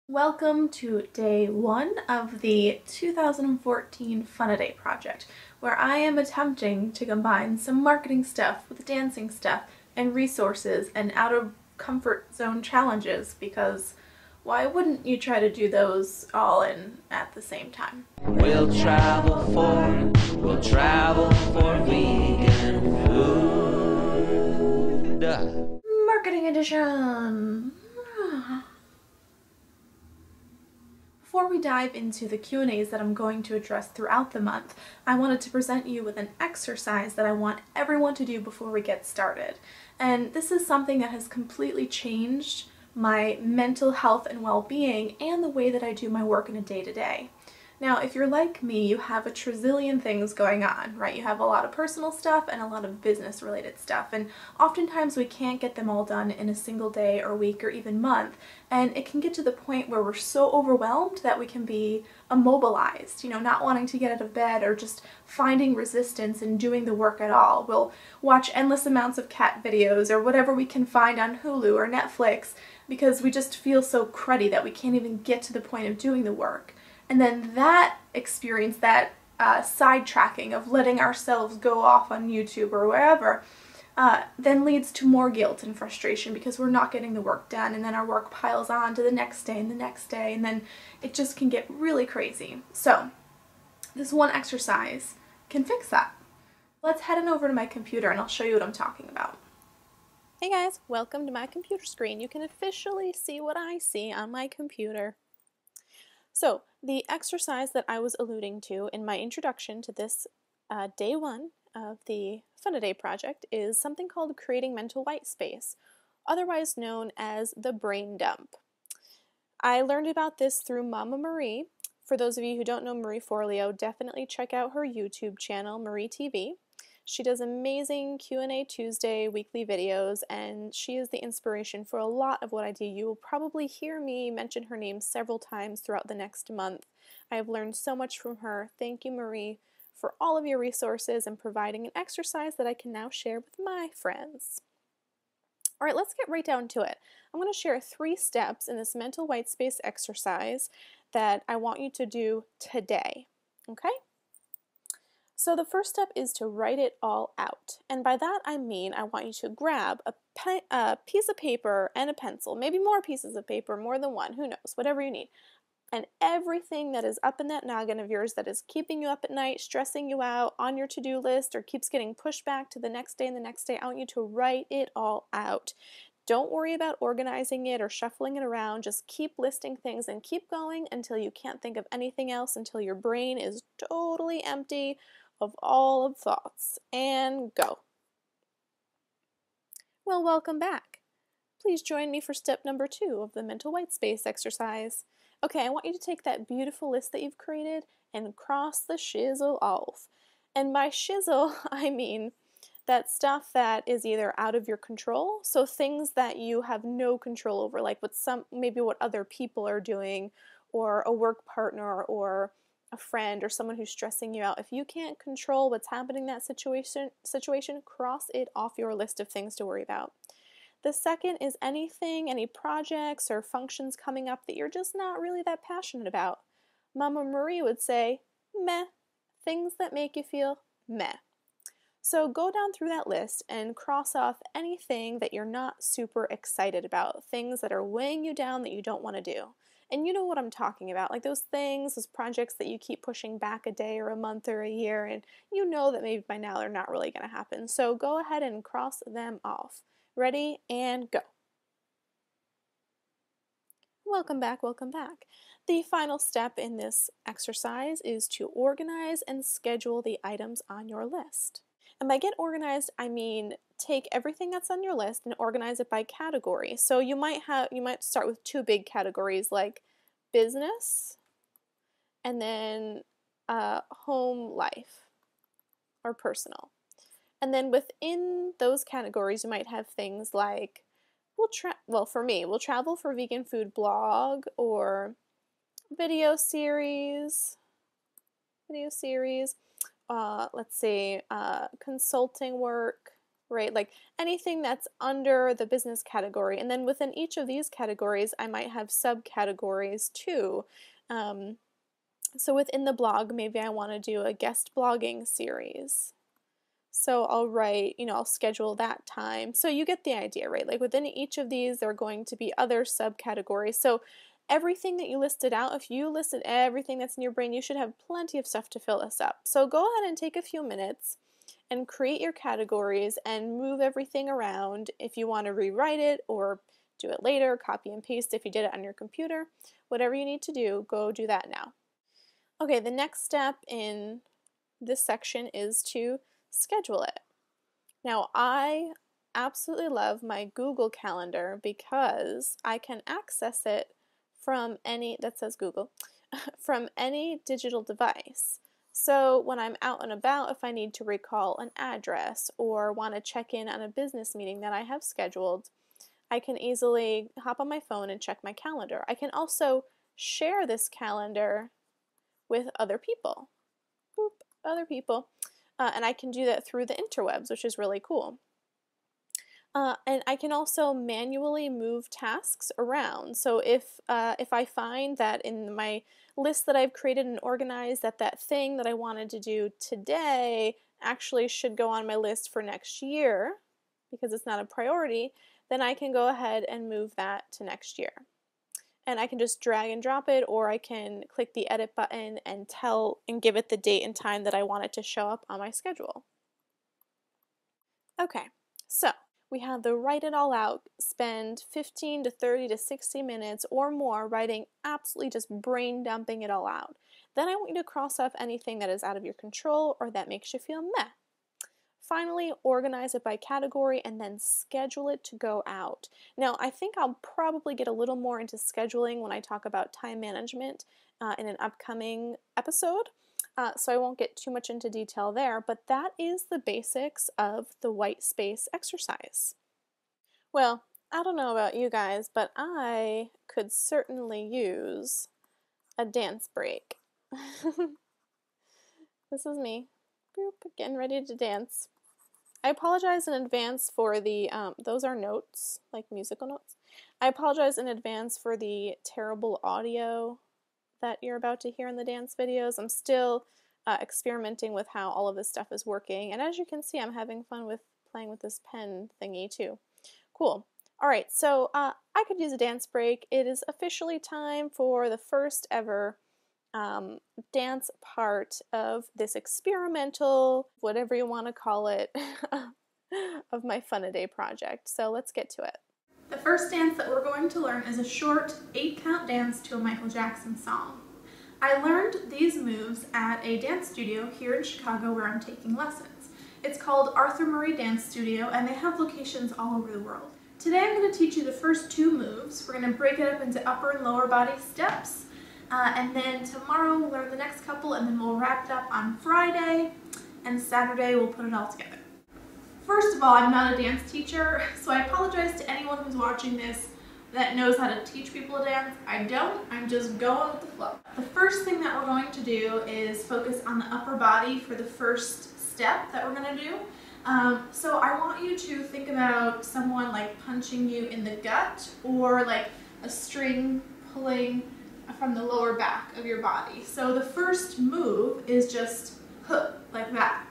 Welcome to day one of the 2014 Fun-A-Day project, where I am attempting to combine some marketing stuff with dancing stuff and resources and out of comfort zone challenges, because why wouldn't you try to do those all in at the same time? We'll travel for vegan food. Marketing edition! Before we dive into the Q&As that I'm going to address throughout the month, I wanted to present you with an exercise that I want everyone to do before we get started. And this is something that has completely changed my mental health and well-being and the way that I do my work in a day-to-day. Now, if you're like me, you have a trillion things going on, right? You have a lot of personal stuff and a lot of business-related stuff, and oftentimes we can't get them all done in a single day or week or even month, and it can get to the point where we're so overwhelmed that we can be immobilized, not wanting to get out of bed or just finding resistance in doing the work at all. We'll watch endless amounts of cat videos or whatever we can find on Hulu or Netflix because we just feel so cruddy that we can't even get to the point of doing the work. And then that experience, that sidetracking of letting ourselves go off on YouTube or wherever, then leads to more guilt and frustration because we're not getting the work done, and then our work piles on to the next day and the next day, and then it just can get really crazy. So this one exercise can fix that. Let's head on over to my computer and I'll show you what I'm talking about. Hey guys, welcome to my computer screen. You can officially see what I see on my computer. So, the exercise that I was alluding to in my introduction to this day one of the Fun-A-Day project is something called creating mental white space, otherwise known as the brain dump. I learned about this through Mama Marie. For those of you who don't know Marie Forleo, definitely check out her YouTube channel, Marie TV. She does amazing Q&A Tuesday weekly videos, and she is the inspiration for a lot of what I do. You will probably hear me mention her name several times throughout the next month. I have learned so much from her. Thank you, Marie, for all of your resources and providing an exercise that I can now share with my friends. All right, let's get right down to it. I'm going to share 3 steps in this mental white space exercise that I want you to do today, okay? So the first step is to write it all out. And by that I mean I want you to grab a piece of paper and a pencil, maybe more pieces of paper, more than one, who knows, whatever you need. And everything that is up in that noggin of yours that is keeping you up at night, stressing you out, on your to-do list, or keeps getting pushed back to the next day and the next day, I want you to write it all out. Don't worry about organizing it or shuffling it around. Just keep listing things and keep going until you can't think of anything else, until your brain is totally empty of all of thoughts. And go. Well, welcome back. Please join me for step number 2 of the mental white space exercise. Okay, I want you to take that beautiful list that you've created and cross the shizzle off. And by shizzle, I mean that stuff that is either out of your control, so things that you have no control over, like maybe what other people are doing, or a work partner, or a friend, or someone who's stressing you out. If you can't control what's happening in that situation, cross it off your list of things to worry about. The second is any projects or functions coming up that you're just not really that passionate about. Mama Marie would say, meh, things that make you feel meh. So go down through that list and cross off anything that you're not super excited about, things that are weighing you down that you don't want to do. And you know what I'm talking about, like those things, those projects that you keep pushing back a day or a month or a year, and you know that maybe by now they're not really going to happen. So go ahead and cross them off. Ready and go. Welcome back, welcome back. The final step in this exercise is to organize and schedule the items on your list. And by get organized, I mean take everything that's on your list and organize it by category. So you might start with 2 big categories like business and then home life or personal. And then within those categories, you might have things like, for me, we'll travel for vegan food blog, or video series, let's see, consulting work, right? Like anything that's under the business category. And then within each of these categories, I might have subcategories too. So within the blog, maybe I want to do a guest blogging series. So I'll write, I'll schedule that time. So you get the idea, right? Like within each of these, there are going to be other subcategories. So everything that you listed out, if you listed everything that's in your brain, you should have plenty of stuff to fill this up. So go ahead and take a few minutes and create your categories and move everything around. If you want to rewrite it or do it later, copy and paste if you did it on your computer, whatever you need to do, go do that now. Okay, the next step in this section is to schedule it. Now, I absolutely love my Google Calendar because I can access it from any, that says Google, from any digital device. So when I'm out and about, if I need to recall an address or want to check in on a business meeting that I have scheduled, I can easily hop on my phone and check my calendar. I can also share this calendar with other people. Boop, other people. And I can do that through the interwebs, which is really cool. And I can also manually move tasks around. So if I find that in my list that I've created and organized that thing that I wanted to do today actually should go on my list for next year because it's not a priority, then I can go ahead and move that to next year. And I can just drag and drop it, or I can click the edit button and give it the date and time that I want it to show up on my schedule. Okay, so we have the write it all out, spend 15 to 30 to 60 minutes or more writing, absolutely just brain dumping it all out. Then I want you to cross off anything that is out of your control or that makes you feel meh. Finally, organize it by category and then schedule it to go out. Now, I think I'll probably get a little more into scheduling when I talk about time management in an upcoming episode, so I won't get too much into detail there, but that is the basics of the white space exercise. Well, I don't know about you guys, but I could certainly use a dance break. This is me, boop, getting ready to dance. I apologize in advance for the, those are notes, like musical notes. I apologize in advance for the terrible audio that you're about to hear in the dance videos. I'm still experimenting with how all of this stuff is working, and as you can see, I'm having fun with playing with this pen thingy too. Cool. Alright, so I could use a dance break. It is officially time for the first ever dance part of this experimental, whatever you want to call it, of my Fun-A-Day project. So let's get to it. The first dance that we're going to learn is a short 8-count dance to a Michael Jackson song. I learned these moves at a dance studio here in Chicago where I'm taking lessons. It's called Arthur Murray Dance Studio, and they have locations all over the world. Today I'm going to teach you the first 2 moves. We're going to break it up into upper and lower body steps. And then tomorrow we'll learn the next couple, and then we'll wrap it up on Friday, and Saturday we'll put it all together. First of all, I'm not a dance teacher, so I apologize to anyone who's watching this that knows how to teach people to dance. I don't, I'm just going with the flow. The first thing that we're going to do is focus on the upper body for the first step that we're going to do. So I want you to think about someone like punching you in the gut, or like a string pulling from the lower back of your body. So the first move is just hook, like that.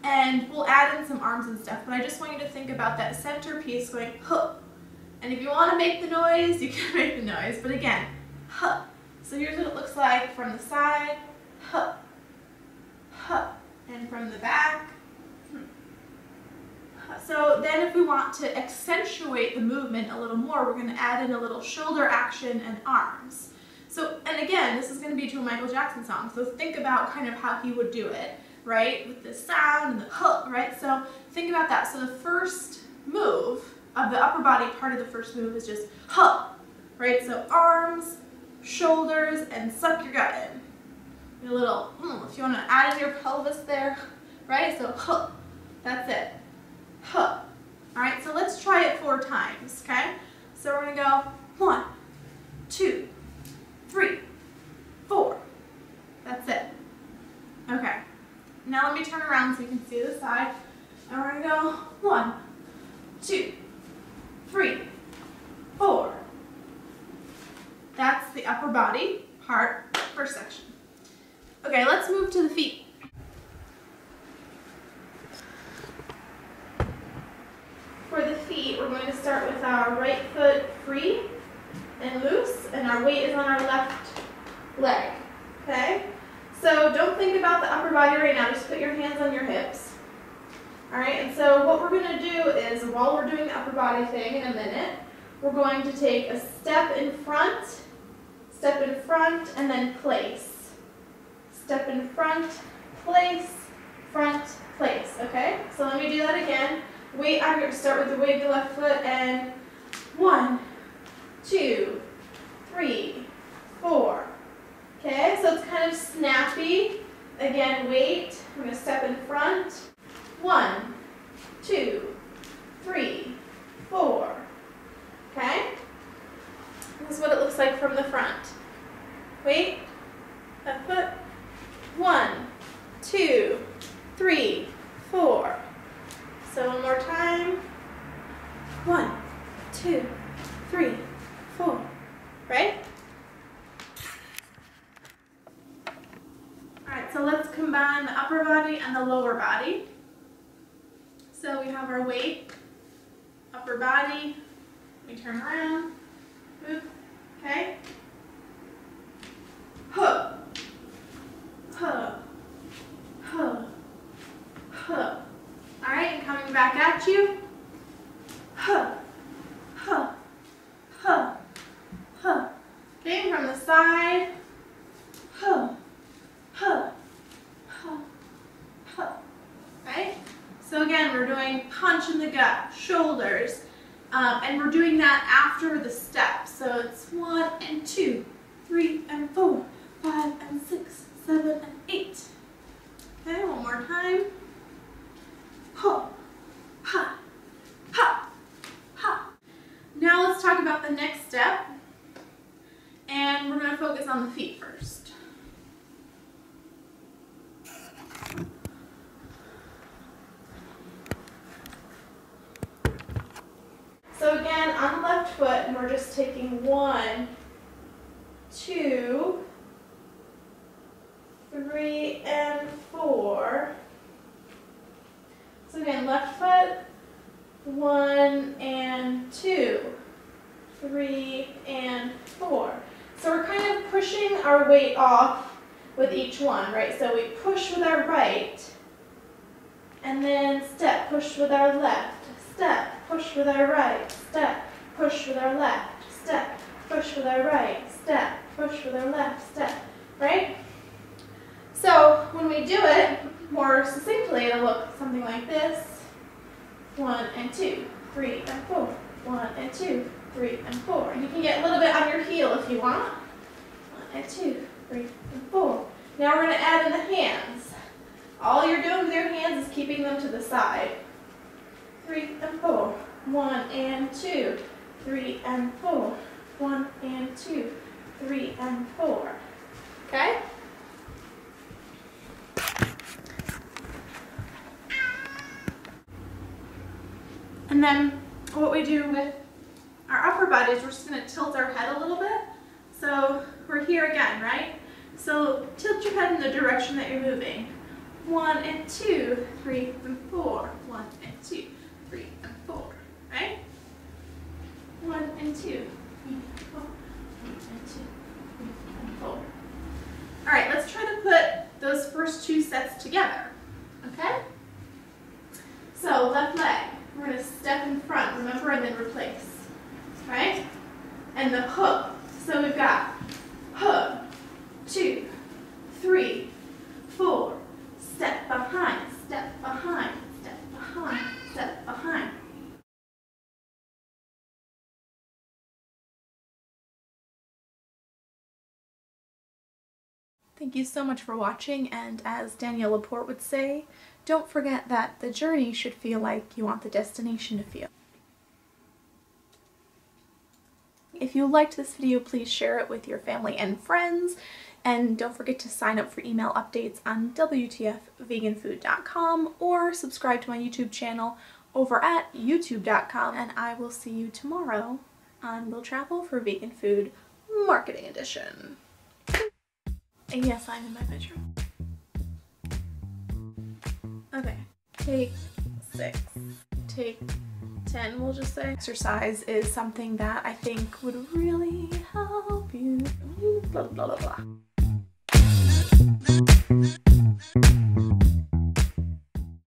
And we'll add in some arms and stuff, but I just want you to think about that center piece going hook. And if you want to make the noise, you can make the noise, but again, hook. So here's what it looks like from the side, hook, hook, and from the back. So then if we want to accentuate the movement a little more, we're going to add in a little shoulder action and arms. So, and again, this is going to be to a Michael Jackson song, so think about kind of how he would do it, right? With the sound and the hook, right? So think about that. So the first move of the upper body part of the first move is just hook, right? So arms, shoulders, and suck your gut in. A little, if you want to add in your pelvis there, right? So hook, that's it. Hook. Alright, so let's try it 4 times, okay? So we're going to go 1, 2, 3, 4. That's it. Okay. Now let me turn around so you can see the side. And we're going to go 1, body part, first section. Okay, let's move to the feet. For the feet, we're going to start with our right foot free and loose, and our weight is on our left leg, okay? So don't think about the upper body right now, just put your hands on your hips. All right, and so what we're going to do is, while we're doing the upper body thing in a minute, we're going to take a step in front, and then place. Step in front, place, okay? So let me do that again. Weight, I'm going to start with the weight of the left foot, and 1, 2, 3, 4. Okay, so it's kind of snappy. Again, weight, I'm going to step in front. 1, 2, 3, 4. Okay? This is what it looks like from the front. Weight, left foot. 1, 2, 3, 4. So one more time. 1, 2, 3, 4. Right? Alright, so let's combine the upper body and the lower body. So we have our weight, upper body, we turn around, move, okay? Huh, huh, huh, huh. Alright, and coming back at you, huh, huh, huh, huh. Okay, from the side, huh, huh, huh, huh. Right? So again, we're doing punch in the gut, shoulders, and we're doing that after the step. So it's 1 and 2, 3 and 4, 5 and 6, 7 and 8. Okay, one more time. Ho, ha, ha, ha. Now let's talk about the next step, and we're going to focus on the feet first. So again, on the left foot, and we're just taking 1, 2, 3, and 4. So again, left foot, 1 and 2, 3 and 4. So we're kind of pushing our weight off with each one, right? So we push with our right, and then step, push with our left, step, push with our right, step, push with our left, step, push with our right, step, push with our left, step, right? So when we do it more succinctly, it'll look something like this. 1 and 2, 3 and 4. 1 and 2, 3 and 4. And you can get a little bit on your heel if you want. 1 and 2, 3 and 4. Now we're going to add in the hands. All you're doing with your hands is keeping them to the side. 3 and 4. 1 and 2, 3 and 4. 1 and 2, 3 and 4. Okay? And then what we do with our upper body is we're just going to tilt our head a little bit. So we're here again, right? So tilt your head in the direction that you're moving. 1 and 2, 3 and 4. 1 and 2, 3 and 4. Right? 1 and 2, 3 and 4. 1 and 2, 3 and 4. All right, let's try to put those first two sets together. Okay? So left leg. We're going to step in front, remember, and then replace, right? And the hook. So we've got hook, 2, 3, 4, step behind, step behind, step behind, step behind. Thank you so much for watching, and as Danielle Laporte would say, don't forget that the journey should feel like you want the destination to feel. If you liked this video, please share it with your family and friends, and don't forget to sign up for email updates on WTFveganfood.com or subscribe to my YouTube channel over at youtube.com, and I will see you tomorrow on We'll Travel for Vegan Food. marketing edition. And yes, I'm in my bedroom. Okay, take 6, take 10, we'll just say. Exercise is something that I think would really help you. Blah, blah, blah, blah.